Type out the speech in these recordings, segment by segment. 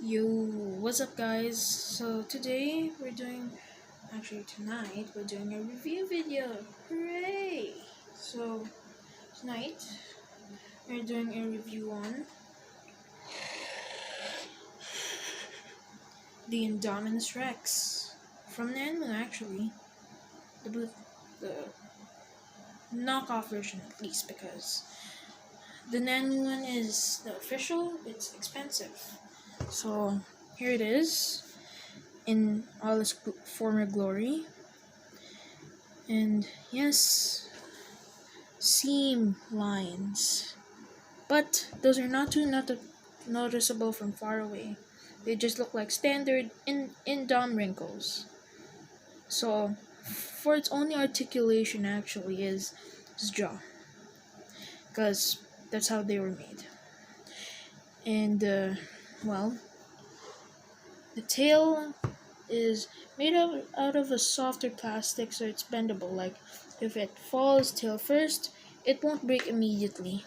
Yo, what's up guys? So tonight we're doing a review video. Hooray! So tonight we're doing a review on the Indominus Rex from Nanmu actually. The knockoff version at least, because the Nanmu one is the official, it's expensive. So here it is in all its former glory. And yes, seam lines. But those are not too noticeable from far away. They just look like standard in-dom wrinkles. So for its only articulation actually is its jaw. Because that's how they were made. And well, the tail is made out of a softer plastic, so it's bendable. Like if it falls tail first, it won't break immediately.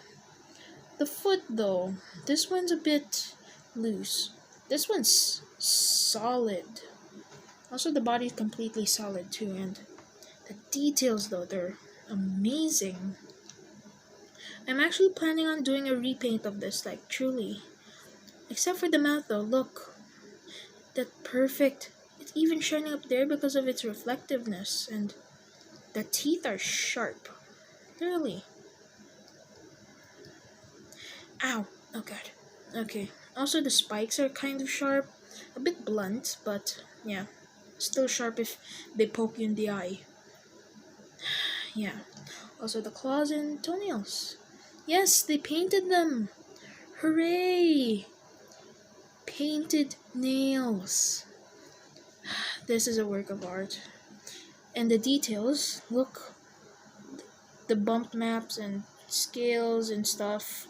The foot though, this one's a bit loose. This one's solid. Also the body is completely solid too, and the details though, they're amazing. I'm actually planning on doing a repaint of this, like truly. Except for the mouth though, look. That perfect. It's even shining up there because of its reflectiveness, and the teeth are sharp. Really. Ow. Oh god. Okay. Also the spikes are kind of sharp. A bit blunt, but yeah. Still sharp if they poke you in the eye. Yeah. Also the claws and toenails. Yes, they painted them. Hooray! Painted nails. This is a work of art. And the details, look, the bump maps and scales and stuff.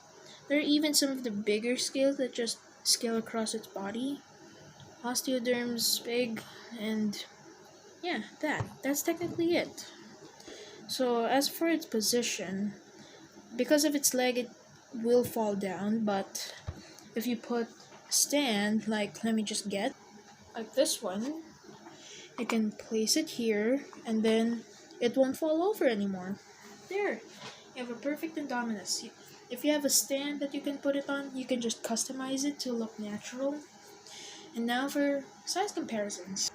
There are even some of the bigger scales that just scale across its body. Osteoderm's big, and yeah, that's technically it. So as for its position, because of its leg, it will fall down, but if you put a stand, like let me just get, like this one, you can place it here, and then it won't fall over anymore. There, you have a perfect Indominus. If you have a stand that you can put it on, you can just customize it to look natural. And now for size comparisons.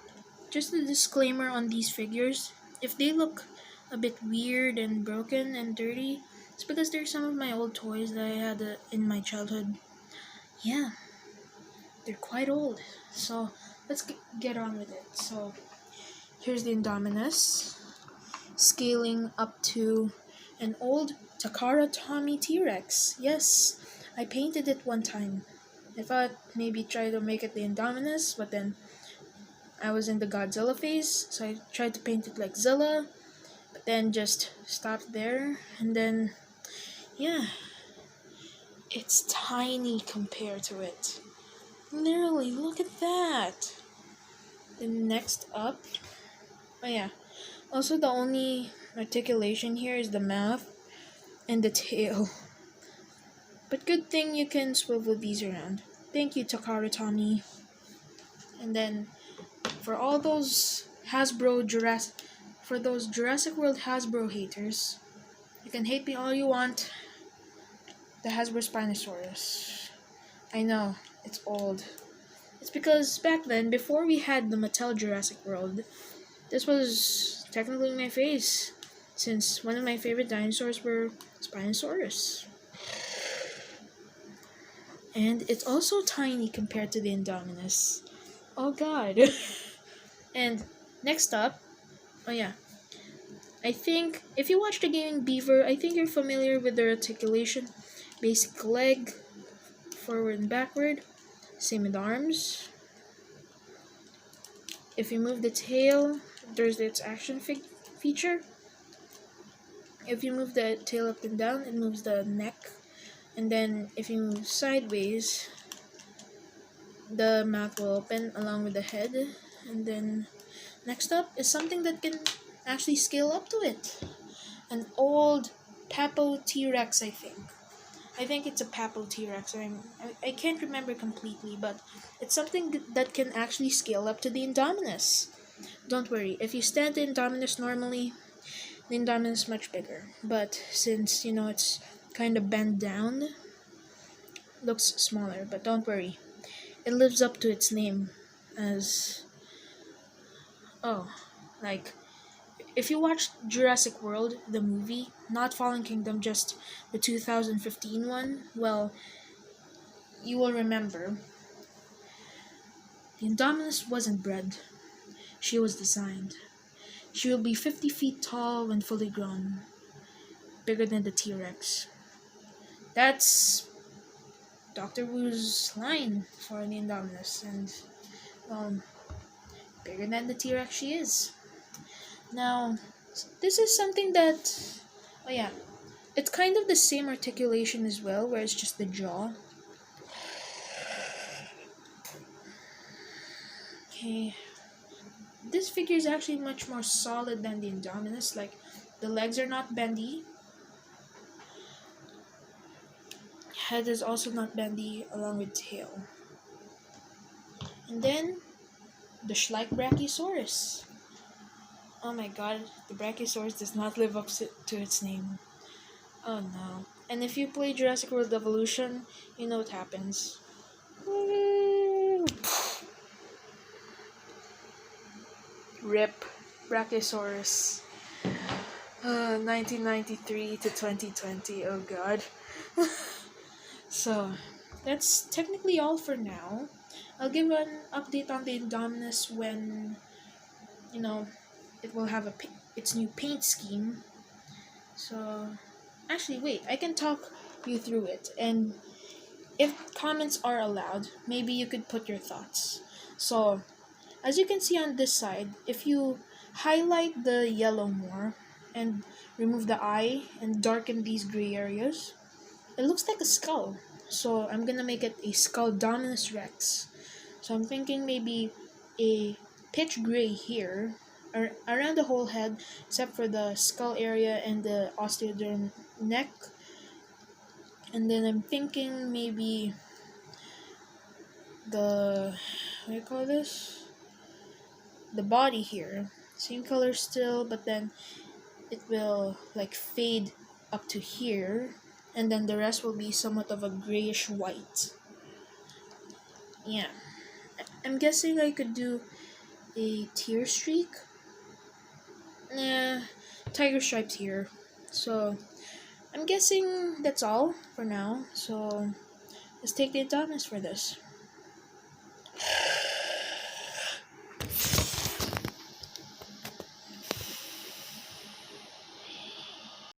Just a disclaimer on these figures. If they look a bit weird and broken and dirty, it's because they're some of my old toys that I had in my childhood. Yeah, they're quite old. So let's get on with it. So here's the Indominus, scaling up to an old Takara Tomy T-Rex. Yes, I painted it one time. I thought maybe try to make it the Indominus, but then I was in the Godzilla phase, so I tried to paint it like Zilla, but then just stopped there, and then, yeah, it's tiny compared to it. Literally, look at that! Then next up, oh yeah, also the only articulation here is the mouth and the tail. But good thing you can swivel these around. Thank you, Takara Tomy. And then for all those Jurassic World Hasbro haters, you can hate me all you want. The Hasbro Spinosaurus. I know, it's old. It's because back then, before we had the Mattel Jurassic World, this was technically my face, since one of my favorite dinosaurs were Spinosaurus. And it's also tiny compared to the Indominus. Oh god. And next up, oh yeah, I think if you watch the Gaming Beaver, I think you're familiar with their articulation. Basic leg, forward and backward, same with arms. If you move the tail, there's its action feature. If you move the tail up and down, it moves the neck. And then if you move sideways, the mouth will open along with the head. And then next up is something that can actually scale up to it. An old Papo T-Rex, I think. I think it's a papal T-Rex. I can't remember completely, but it's something that can actually scale up to the Indominus. Don't worry, if you stand the Indominus normally, the Indominus is much bigger. But since, it's kind of bent down, looks smaller. But don't worry, it lives up to its name as... Oh, like, if you watched Jurassic World, the movie, not Fallen Kingdom, just the 2015 one, well, you will remember the Indominus wasn't bred, she was designed. She will be 50 feet tall when fully grown, bigger than the T-Rex. That's Dr. Wu's line for the Indominus, and bigger than the T-Rex she is. Now, this is something that, oh yeah, it's kind of the same articulation as well, where it's just the jaw. Okay, this figure is actually much more solid than the Indominus. Like, the legs are not bendy. Head is also not bendy, along with tail. And then, the Schleich Brachiosaurus. Oh my god, the Brachiosaurus does not live up to its name. Oh no. And if you play Jurassic World Evolution, you know what happens. RIP Brachiosaurus. 1993 to 2020, oh god. So, that's technically all for now. I'll give an update on the Indominus when, it will have its new paint scheme. So, actually, wait, I can talk you through it, and if comments are allowed, maybe you could put your thoughts. So, as you can see on this side, if you highlight the yellow more and remove the eye and darken these gray areas, it looks like a skull. So I'm gonna make it a skull Indominus Rex. So I'm thinking maybe a pitch gray here, or around the whole head, except for the skull area and the osteoderm neck. And then I'm thinking maybe what do you call this? The body here, same color still, but then it will like fade up to here, and then the rest will be somewhat of a grayish white. Yeah, I'm guessing I could do a tear streak. Tiger stripes here. So I'm guessing that's all for now. So let's take the Indominus for this.